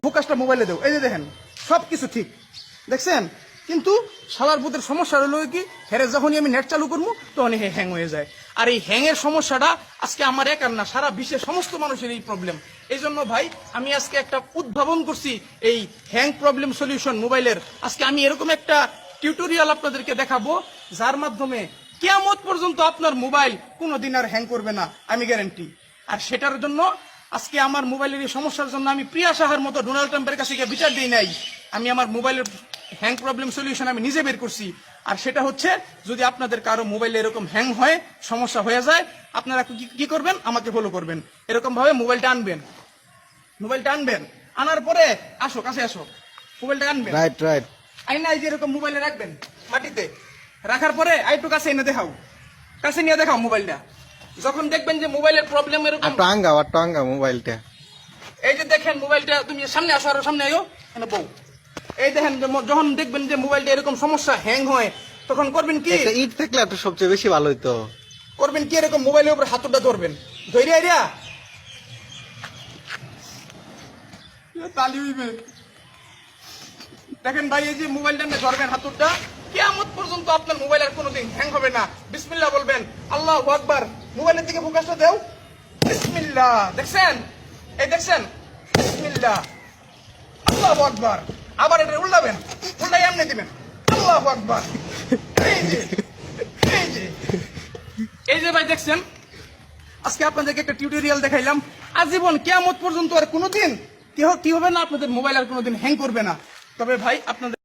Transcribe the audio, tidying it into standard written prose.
ফোকাসটা মোবাইলে দেও, এই যে দেখেন সবকিছু ঠিক দেখছেন, কিন্তু শালার বুথের সমস্যা হলো কি, হেরে যখনই আমি নেট চালু করবো তখনই হ্যাং হয়ে যায়। আর এই হ্যাংয়ের সমস্যাটা আজকে আমার একার না, সারা বিশ্বের সমস্ত মানুষের এই প্রবলেম। এই জন্য ভাই আমি আজকে একটা উদ্ভাবন করছি, এই হ্যাং প্রবলেম সলিউশন মোবাইলের। আজকে আমি এরকম একটা টিউটোরিয়াল আপনাদেরকে দেখাবো, যার মাধ্যমে কিয়ামত পর্যন্ত আপনার মোবাইল কোনোদিন আর হ্যাং করবে না, আমি গ্যারান্টি। আর সেটার জন্য আজকে আমার মোবাইলের এই সমস্যার জন্য আমি প্রিয়া সাহার মতো ডোনাল্ড ট্রাম্পের কাছে গিয়ে বিচার দিই নাই, আমি আমার মোবাইলের হ্যাং প্রবলেম সলিউশন আমি নিজে বের করছি। আর সেটা হচ্ছে, যদি আপনাদের কারো মোবাইলে এরকম হ্যাং হয়, সমস্যা হয়ে যায়, আপনারা কি করবেন, আমাকে ফলো করবেন। এরকম ভাবে মোবাইলটা আনবেন, আনার পরে আসো, কাছে আসো, মোবাইলটা আনবেন, রাইট আইনা এই যে এরকম মোবাইলে রাখবেন মাটিতে, রাখার পরে আইটু কাছে এনে দেখাও, কাছে নিয়ে দেখাও মোবাইলটা। যখন দেখবেন যে মোবাইলের প্রবলেম এরকম, টাঙ্গা মোবাইলটা, এই যে দেখেন মোবাইলটা, তুমি সামনে আসো, আরো সামনে আয়ো, এনে বউ, এই দেখেন যখন দেখবেন যে মোবাইলটা এরকম সমস্যা হ্যাং হয়, তখন করবেন কি, একটা ইট থাকলে একটা সবচেয়ে বেশি ভালো হইতো। করবেন কি, এরকম মোবাইলের উপর হাতটা ধরবেন, ধরে আইরা তালি হইবে। দেখেন ভাই, এই যে মোবাইলটা নিয়ে ধরবেন হাতটা, কিয়ামত পর্যন্ত আপনার মোবাইল আর কোনোদিন হ্যাং হবে না। বিসমিল্লাহ বলবেন, আল্লাহু আকবার, মোবাইলের দিকে ফোকাসটা দেও, বিসমিল্লাহ, দেখছেন, এই দেখছেন, বিসমিল্লাহ, আল্লাহু আকবার। আবার এটা উল্টাবেন, উল্টাই এমনি দিবেন, আল্লাহু আকবার। এই যে এই যে ভাই দেখছেন, আজকে আপনাদেরকে একটা টিউটোরিয়াল দেখাইলাম। আজীবন কিয়ামত পর্যন্ত আর কোনোদিন কি হবে না, আপনাদের মোবাইল আর কোনোদিন হ্যাং করবে না। তবে ভাই আপনাদের